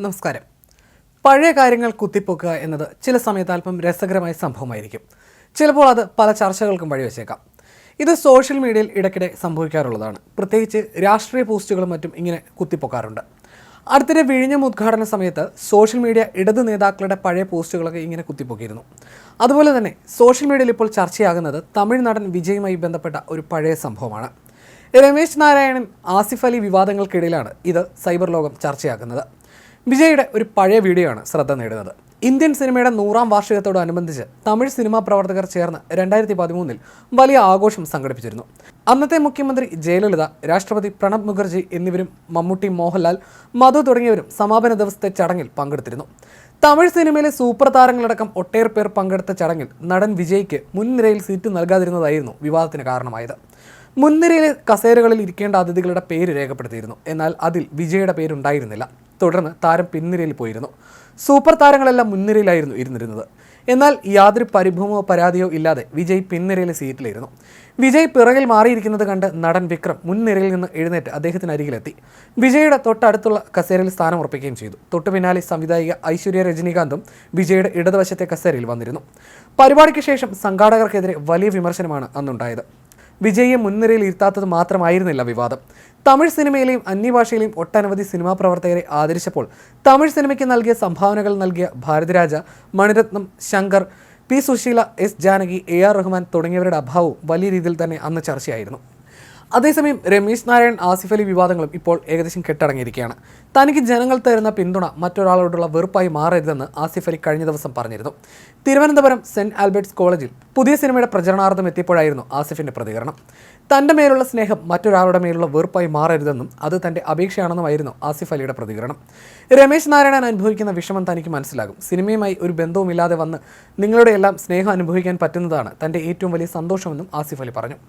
നമസ്കാരം. പഴയ കാര്യങ്ങൾ കുത്തിപ്പൊക്കുക എന്നത് ചില സമയത്ത് അല്പം രസകരമായ സംഭവമായിരിക്കും. ചിലപ്പോൾ അത് പല ചർച്ചകൾക്കും വഴിവെച്ചേക്കാം. ഇത് സോഷ്യൽ മീഡിയയിൽ ഇടയ്ക്കിടെ സംഭവിക്കാറുള്ളതാണ്. പ്രത്യേകിച്ച് രാഷ്ട്രീയ പോസ്റ്റുകളും മറ്റും ഇങ്ങനെ കുത്തിപ്പൊക്കാറുണ്ട്. അടുത്തിടെ വിഴിഞ്ഞം ഉദ്ഘാടന സമയത്ത് സോഷ്യൽ മീഡിയ ഇടത് നേതാക്കളുടെ പഴയ പോസ്റ്റുകളൊക്കെ ഇങ്ങനെ കുത്തിപ്പൊക്കിയിരുന്നു. അതുപോലെ തന്നെ സോഷ്യൽ മീഡിയയിൽ ഇപ്പോൾ ചർച്ചയാകുന്നത് തമിഴ് നടൻ വിജയുമായി ബന്ധപ്പെട്ട ഒരു പഴയ സംഭവമാണ്. രമേശ് നാരായണൻ ആസിഫ് അലി വിവാദങ്ങൾക്കിടയിലാണ് ഇത് സൈബർ ലോകം ചർച്ചയാക്കുന്നത്. വിജയുടെ ഒരു പഴയ വീഡിയോ ആണ് ശ്രദ്ധ നേടുന്നത്. ഇന്ത്യൻ സിനിമയുടെ 100ാം വാർഷികത്തോടനുബന്ധിച്ച് തമിഴ് സിനിമാ പ്രവർത്തകർ ചേർന്ന് 2013 വലിയ ആഘോഷം സംഘടിപ്പിച്ചിരുന്നു. അന്നത്തെ മുഖ്യമന്ത്രി ജയലളിത, രാഷ്ട്രപതി പ്രണബ് മുഖർജി എന്നിവരും മമ്മൂട്ടി, മോഹൻലാൽ, മധു തുടങ്ങിയവരും സമാപന ദിവസത്തെ ചടങ്ങിൽ പങ്കെടുത്തിരുന്നു. തമിഴ് സിനിമയിലെ സൂപ്പർ താരങ്ങളടക്കം ഒട്ടേറെ പേർ പങ്കെടുത്ത ചടങ്ങിൽ നടൻ വിജയ്ക്ക് മുൻനിരയിൽ സീറ്റ് നൽകാതിരുന്നതായിരുന്നു വിവാദത്തിന് കാരണമായത്. മുൻനിരയിലെ കസേരകളിൽ ഇരിക്കേണ്ട അതിഥികളുടെ പേര് രേഖപ്പെടുത്തിയിരുന്നു. എന്നാൽ അതിൽ വിജയുടെ പേരുണ്ടായിരുന്നില്ല. തുടർന്ന് താരം പിൻനിരയിൽ പോയിരുന്നു. സൂപ്പർ താരങ്ങളെല്ലാം മുൻനിരയിലായിരുന്നു ഇരുന്നിരുന്നത്. എന്നാൽ യാതൊരു പരിഭവമോ പരാതിയോ ഇല്ലാതെ വിജയ് പിൻനിരയിലെ സീറ്റിലിരുന്നു. വിജയ് പിറകിൽ മാറിയിരിക്കുന്നത് കണ്ട് നടൻ വിക്രം മുൻനിരയിൽ നിന്ന് എഴുന്നേറ്റ് അദ്ദേഹത്തിന് അരികിലെത്തി. വിജയുടെ തൊട്ടടുത്തുള്ള കസേരയിൽ സ്ഥാനം ഉറപ്പിക്കുകയും ചെയ്തു. തൊട്ടു പിന്നാലെ സംവിധായിക ഐശ്വര്യ രജനീകാന്തും വിജയുടെ ഇടതുവശത്തെ കസേരയിൽ വന്നിരുന്നു. പരിപാടിക്ക് ശേഷം സംഘാടകർക്കെതിരെ വലിയ വിമർശനമാണ് അന്നുണ്ടായത്. വിജയെ മുൻനിരയിൽ ഇരുത്താത്തത് മാത്രമായിരുന്നില്ല വിവാദം. തമിഴ് സിനിമയിലെയും അന്യഭാഷയിലെയും ഒട്ടനവധി സിനിമാ പ്രവർത്തകരെ ആദരിച്ചപ്പോൾ തമിഴ് സിനിമയ്ക്ക് നൽകിയ സംഭാവനകൾ നൽകിയ Bharathiraja, Mani Ratnam, Shankar, P. Susheela, S. Janaki, AR Rahman തുടങ്ങിയവരുടെ അഭാവവും വലിയ രീതിയിൽ തന്നെ അന്ന് ചർച്ചയായിരുന്നു. അതേസമയം രമേശ് നാരായൺ ആസിഫ് അലി വിവാദങ്ങളും ഇപ്പോൾ ഏകദേശം കെട്ടടങ്ങിയിരിക്കുകയാണ്. തനിക്ക് ജനങ്ങൾ തരുന്ന പിന്തുണ മറ്റൊരാളോടുള്ള വെറുപ്പായി മാറരുതെന്ന് ആസിഫ് അലി കഴിഞ്ഞ ദിവസം പറഞ്ഞിരുന്നു. തിരുവനന്തപുരം സെന്റ് ആൽബർട്ട്സ് കോളേജിൽ പുതിയ സിനിമയുടെ പ്രചരണാർത്ഥം എത്തിയപ്പോഴായിരുന്നു ആസിഫിന്റെ പ്രതികരണം. തൻ്റെ മേലുള്ള സ്നേഹം മറ്റൊരാളുടെ മേലുള്ള വെറുപ്പായി മാറരുതെന്നും അത് തൻ്റെ അപേക്ഷയാണെന്നുമായിരുന്നു ആസിഫ് അലിയുടെ പ്രതികരണം. രമേശ് നാരായണൻ അനുഭവിക്കുന്ന വിഷമം തനിക്ക് മനസ്സിലാകും. സിനിമയുമായി ഒരു ബന്ധവുമില്ലാതെ വന്ന് നിങ്ങളുടെ എല്ലാം സ്നേഹം അനുഭവിക്കാൻ പറ്റുന്നതാണ് തൻ്റെ ഏറ്റവും വലിയ സന്തോഷമെന്നും ആസിഫ് അലി പറഞ്ഞു.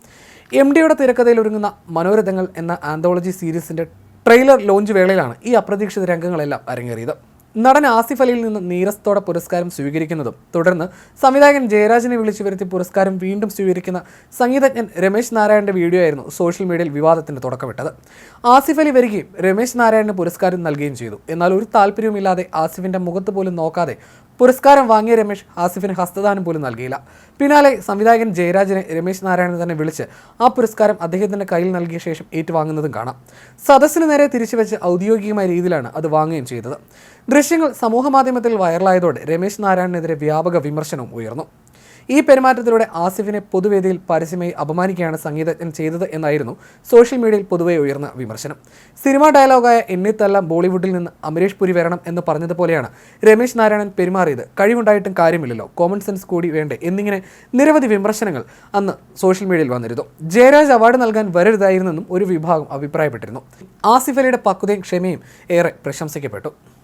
MDയുടെ തിരക്കഥയിൽ ഒരുങ്ങുന്ന മനോരഥങ്ങൾ എന്ന ആന്തോളജി സീരീസിന്റെ ട്രെയിലർ ലോഞ്ച് വേളയിലാണ് ഈ അപ്രതീക്ഷിത രംഗങ്ങളെല്ലാം അരങ്ങേറിയത്. നടൻ ആസിഫ് അലിയിൽ നിന്ന് നീരസത്തോടെ പുരസ്കാരം സ്വീകരിക്കുന്നതും തുടർന്ന് സംവിധായകൻ ജയരാജനെ വിളിച്ചു വരുത്തി പുരസ്കാരം വീണ്ടും സ്വീകരിക്കുന്ന സംഗീതജ്ഞൻ രമേശ് നാരായണന്റെ വീഡിയോ ആയിരുന്നു സോഷ്യൽ മീഡിയയിൽ വിവാദത്തിന് തുടക്കമിട്ടത്. ആസിഫ് അലി വരികയും രമേശ് നാരായണന് പുരസ്കാരം നൽകുകയും ചെയ്തു. എന്നാൽ ഒരു താല്പര്യവുമില്ലാതെ ആസിഫിന്റെ മുഖത്ത് പോലും നോക്കാതെ പുരസ്കാരം വാങ്ങിയ രമേശ് ആസിഫിന് ഹസ്തദാനം പോലും നൽകിയില്ല. പിന്നാലെ സംവിധായകൻ ജയരാജനെ രമേശ് നാരായണൻ തന്നെ വിളിച്ച് ആ പുരസ്കാരം അദ്ദേഹത്തിന്റെ കയ്യിൽ നൽകിയ ശേഷം ഏറ്റുവാങ്ങുന്നതും കാണാം. സദസ്സിന് നേരെ തിരിച്ചുവെച്ച് ഔദ്യോഗികമായ രീതിയിലാണ് അത് വാങ്ങുകയും ചെയ്തത്. ദൃശ്യങ്ങൾ സമൂഹമാധ്യമത്തിൽ വൈറലായതോടെ രമേശ് നാരായണനെതിരെ വ്യാപക വിമർശനവും ഉയർന്നു. ഈ പെരുമാറ്റത്തിലൂടെ ആസിഫിനെ പൊതുവേദിയിൽ പരസ്യമായി അപമാനിക്കുകയാണ് സംഗീതജ്ഞൻ ചെയ്തത് എന്നായിരുന്നു സോഷ്യൽ മീഡിയയിൽ പൊതുവെ ഉയർന്ന വിമർശനം. സിനിമാ ഡയലോഗായ എന്നിട്ടെല്ലാം ബോളിവുഡിൽ നിന്ന് അമരീഷ് പുരി വരണം എന്ന് പറഞ്ഞതുപോലെയാണ് രമേശ് നാരായണൻ പെരുമാറിയത്. കഴിവുണ്ടായിട്ടും കാര്യമില്ലല്ലോ, കോമൺ സെൻസ് കൂടി വേണ്ടേ എന്നിങ്ങനെ നിരവധി വിമർശനങ്ങൾ അന്ന് സോഷ്യൽ മീഡിയയിൽ വന്നിരുന്നു. ജയരാജ് അവാർഡ് നൽകാൻ വരരുതായിരുന്നെന്നും ഒരു വിഭാഗം അഭിപ്രായപ്പെട്ടിരുന്നു. ആസിഫ് അലിയുടെ പക്വതയും ക്ഷമയും ഏറെ പ്രശംസിക്കപ്പെട്ടു.